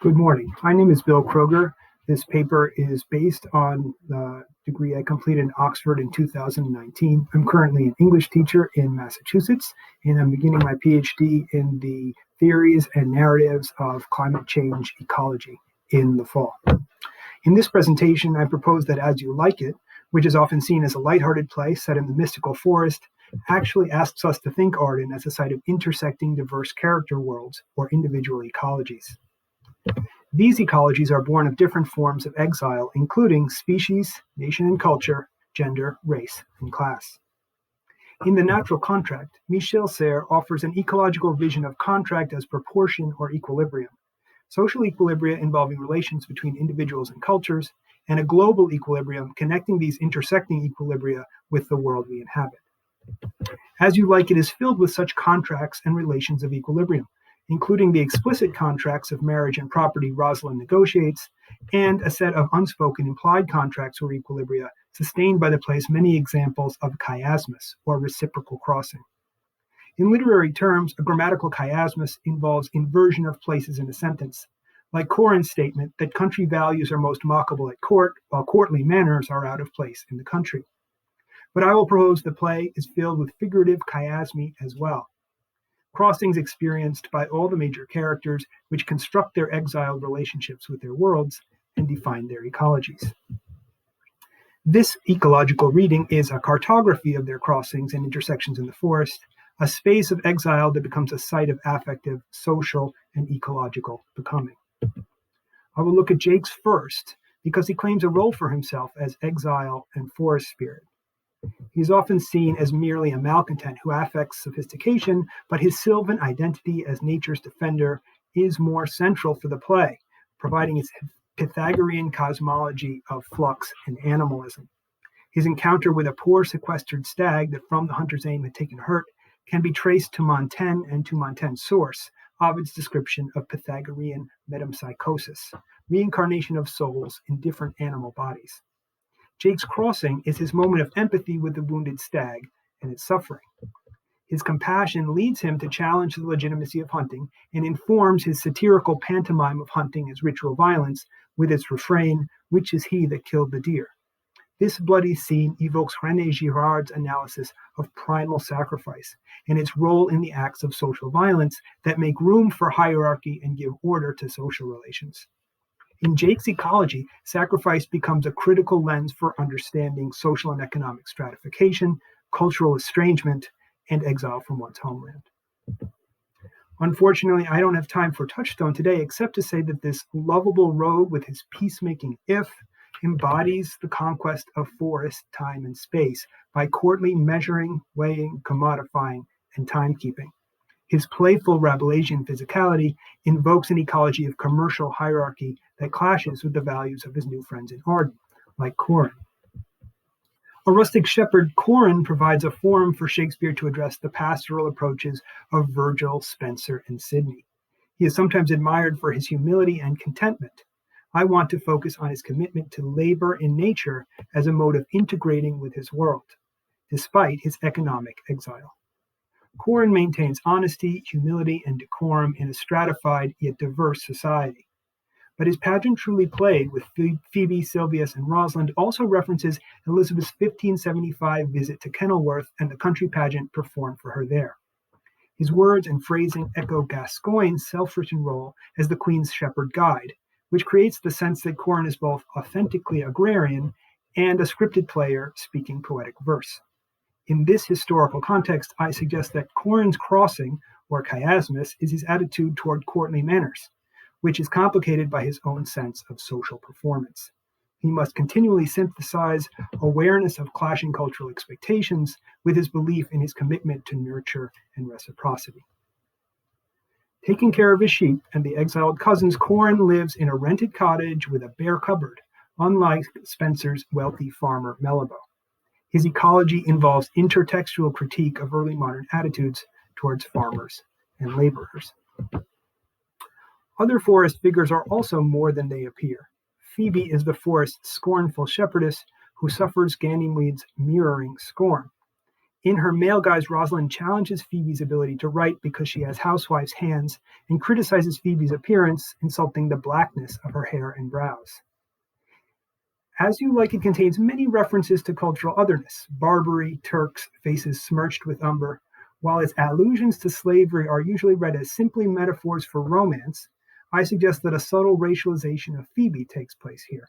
Good morning. My name is Bill Kroeger. This paper is based on the degree I completed in Oxford in 2019. I'm currently an English teacher in Massachusetts, and I'm beginning my PhD in the theories and narratives of climate change ecology in the fall. In this presentation, I propose that As You Like It, which is often seen as a lighthearted play set in the mystical forest, actually asks us to think Arden as a site of intersecting diverse character worlds or individual ecologies. These ecologies are born of different forms of exile, including species, nation and culture, gender, race, and class. In The Natural Contract, Michel Serres offers an ecological vision of contract as proportion or equilibrium, social equilibria involving relations between individuals and cultures, and a global equilibrium connecting these intersecting equilibria with the world we inhabit. As You Like It is filled with such contracts and relations of equilibrium, including the explicit contracts of marriage and property Rosalind negotiates, and a set of unspoken implied contracts or equilibria sustained by the play's many examples of chiasmus, or reciprocal crossing. In literary terms, a grammatical chiasmus involves inversion of places in a sentence, like Corrin's statement that country values are most mockable at court, while courtly manners are out of place in the country. But I will propose the play is filled with figurative chiasmi as well. Crossings experienced by all the major characters, which construct their exiled relationships with their worlds and define their ecologies. This ecological reading is a cartography of their crossings and intersections in the forest, a space of exile that becomes a site of affective, social, and ecological becoming. I will look at Jakes first, because he claims a role for himself as exile and forest spirit. He is often seen as merely a malcontent who affects sophistication, but his sylvan identity as nature's defender is more central for the play, providing its Pythagorean cosmology of flux and animalism. His encounter with a poor sequestered stag that from the hunter's aim had taken hurt can be traced to Montaigne and to Montaigne's source, Ovid's description of Pythagorean metempsychosis, reincarnation of souls in different animal bodies. Jake's crossing is his moment of empathy with the wounded stag and its suffering. His compassion leads him to challenge the legitimacy of hunting and informs his satirical pantomime of hunting as ritual violence with its refrain, "Which is he that killed the deer?" This bloody scene evokes René Girard's analysis of primal sacrifice and its role in the acts of social violence that make room for hierarchy and give order to social relations. In Jake's ecology, sacrifice becomes a critical lens for understanding social and economic stratification, cultural estrangement, and exile from one's homeland. Unfortunately, I don't have time for touchstone today, except to say that this lovable rogue with his peacemaking if embodies the conquest of forest, time, and space by courtly measuring, weighing, commodifying, and timekeeping. His playful Rabelaisian physicality invokes an ecology of commercial hierarchy that clashes with the values of his new friends in Arden, like Corrin. A rustic shepherd, Corrin provides a forum for Shakespeare to address the pastoral approaches of Virgil, Spenser, and Sidney. He is sometimes admired for his humility and contentment. I want to focus on his commitment to labor in nature as a mode of integrating with his world, despite his economic exile. Corrin maintains honesty, humility, and decorum in a stratified yet diverse society. But his pageant truly played with Phoebe, Silvius, and Rosalind also references Elizabeth's 1575 visit to Kenilworth and the country pageant performed for her there. His words and phrasing echo Gascoigne's self-written role as the Queen's shepherd guide, which creates the sense that Corrin is both authentically agrarian and a scripted player speaking poetic verse. In this historical context, I suggest that Corrin's crossing, or chiasmus, is his attitude toward courtly manners, which is complicated by his own sense of social performance. He must continually synthesize awareness of clashing cultural expectations with his belief in his commitment to nurture and reciprocity. Taking care of his sheep and the exiled cousins, Corrin lives in a rented cottage with a bare cupboard, unlike Spenser's wealthy farmer Melibau. His ecology involves intertextual critique of early modern attitudes towards farmers and laborers. Other forest figures are also more than they appear. Phoebe is the forest's scornful shepherdess who suffers Ganymede's mirroring scorn. In her male guise, Rosalind challenges Phoebe's ability to write because she has housewife's hands and criticizes Phoebe's appearance, insulting the blackness of her hair and brows. As You Like It contains many references to cultural otherness, Barbary, Turks, faces smirched with umber. While its allusions to slavery are usually read as simply metaphors for romance, I suggest that a subtle racialization of Phoebe takes place here.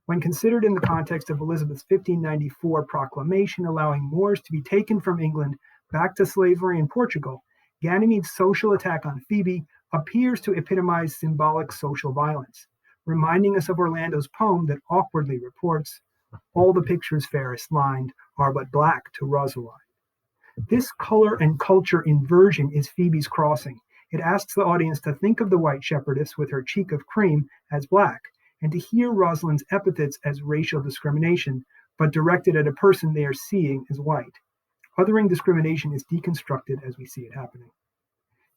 When considered in the context of Elizabeth's 1594 proclamation allowing Moors to be taken from England back to slavery in Portugal, Ganymede's social attack on Phoebe appears to epitomize symbolic social violence, reminding us of Orlando's poem that awkwardly reports, "All the pictures fairest lined are but black to Rosalind." This color and culture inversion is Phoebe's crossing. It asks the audience to think of the white shepherdess with her cheek of cream as black, and to hear Rosalind's epithets as racial discrimination, but directed at a person they are seeing as white. Othering discrimination is deconstructed as we see it happening.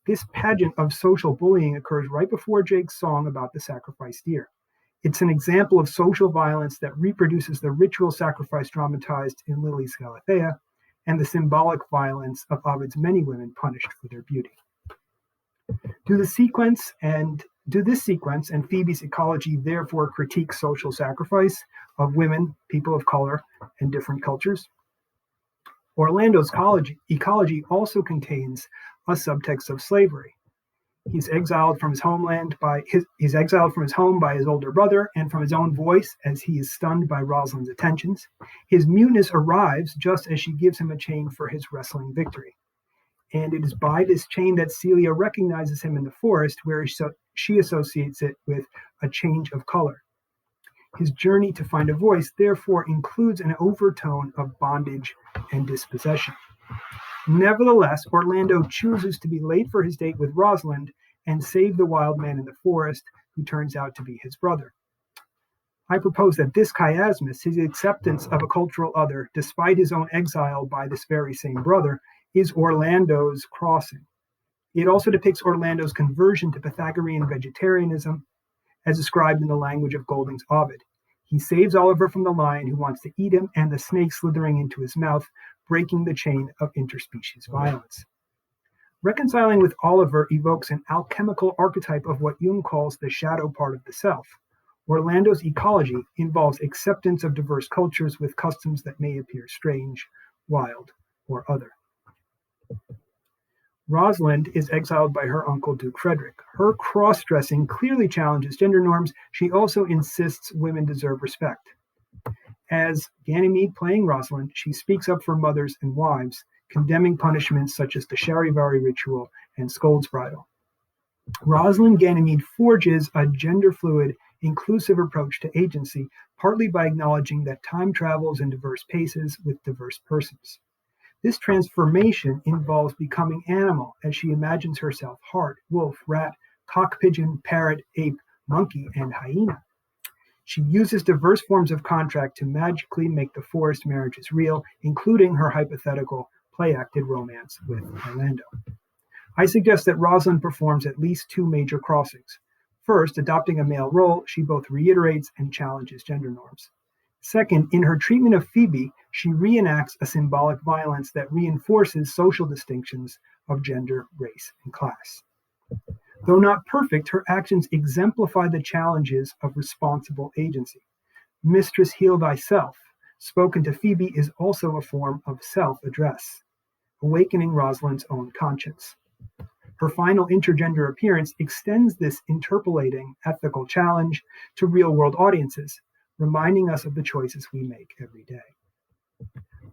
This pageant of social bullying occurs right before Jake's song about the sacrificed deer. It's an example of social violence that reproduces the ritual sacrifice dramatized in Lily's Galatea, and the symbolic violence of Ovid's many women punished for their beauty. Do this sequence and Phoebe's ecology therefore critique social sacrifice of women, people of color, and different cultures? Orlando's ecology also contains a subtext of slavery. He's exiled from his home by his older brother and from his own voice as he is stunned by Rosalind's attentions. His muteness arrives just as she gives him a chain for his wrestling victory. And it is by this chain that Celia recognizes him in the forest, where she associates it with a change of color. His journey to find a voice therefore includes an overtone of bondage and dispossession. Nevertheless, Orlando chooses to be late for his date with Rosalind and save the wild man in the forest, who turns out to be his brother. I propose that this chiasmus, his acceptance of a cultural other, despite his own exile by this very same brother, is Orlando's crossing. It also depicts Orlando's conversion to Pythagorean vegetarianism, as described in the language of Golding's Ovid. He saves Oliver from the lion who wants to eat him and the snake slithering into his mouth, breaking the chain of interspecies violence. Reconciling with Oliver evokes an alchemical archetype of what Jung calls the shadow part of the self. Orlando's ecology involves acceptance of diverse cultures with customs that may appear strange, wild, or other. Rosalind is exiled by her uncle, Duke Frederick. Her cross-dressing clearly challenges gender norms. She also insists women deserve respect. As Ganymede playing Rosalind, she speaks up for mothers and wives, condemning punishments such as the Charivari ritual and Scold's bridle. Rosalind Ganymede forges a gender-fluid, inclusive approach to agency, partly by acknowledging that time travels in diverse paces with diverse persons. This transformation involves becoming animal, as she imagines herself hart, wolf, rat, cock pigeon, parrot, ape, monkey, and hyena. She uses diverse forms of contract to magically make the forest marriages real, including her hypothetical play-acted romance with Orlando. I suggest that Rosalind performs at least two major crossings. First, adopting a male role, she both reiterates and challenges gender norms. Second, in her treatment of Phoebe, she reenacts a symbolic violence that reinforces social distinctions of gender, race, and class. Though not perfect, her actions exemplify the challenges of responsible agency. Mistress, heal thyself, spoken to Phoebe, is also a form of self-address, awakening Rosalind's own conscience. Her final intergender appearance extends this interpolating ethical challenge to real-world audiences, reminding us of the choices we make every day.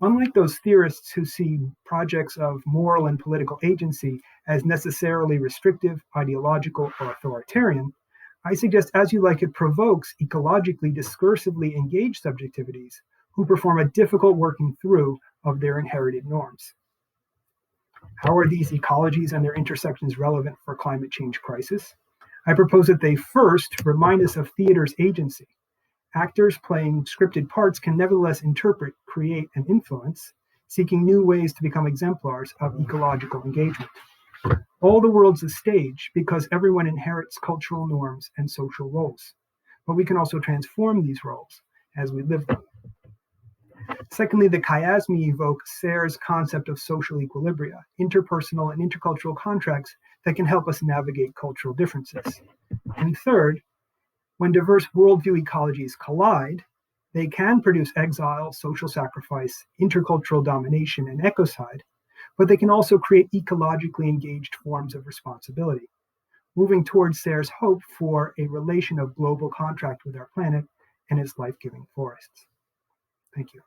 Unlike those theorists who see projects of moral and political agency as necessarily restrictive, ideological, or authoritarian, I suggest As You Like It provokes ecologically discursively engaged subjectivities who perform a difficult working through of their inherited norms. How are these ecologies and their intersections relevant for climate change crisis? I propose that they first remind us of theater's agency. Actors playing scripted parts can nevertheless interpret, create, and influence, seeking new ways to become exemplars of ecological engagement. All the world's a stage because everyone inherits cultural norms and social roles, but we can also transform these roles as we live them. Secondly, the chiasmi evoke Sayre's concept of social equilibria, interpersonal and intercultural contracts that can help us navigate cultural differences. And third, when diverse worldview ecologies collide, they can produce exile, social sacrifice, intercultural domination, and ecocide, but they can also create ecologically engaged forms of responsibility, moving towards Sayre's hope for a relation of global contract with our planet and its life-giving forests. Thank you.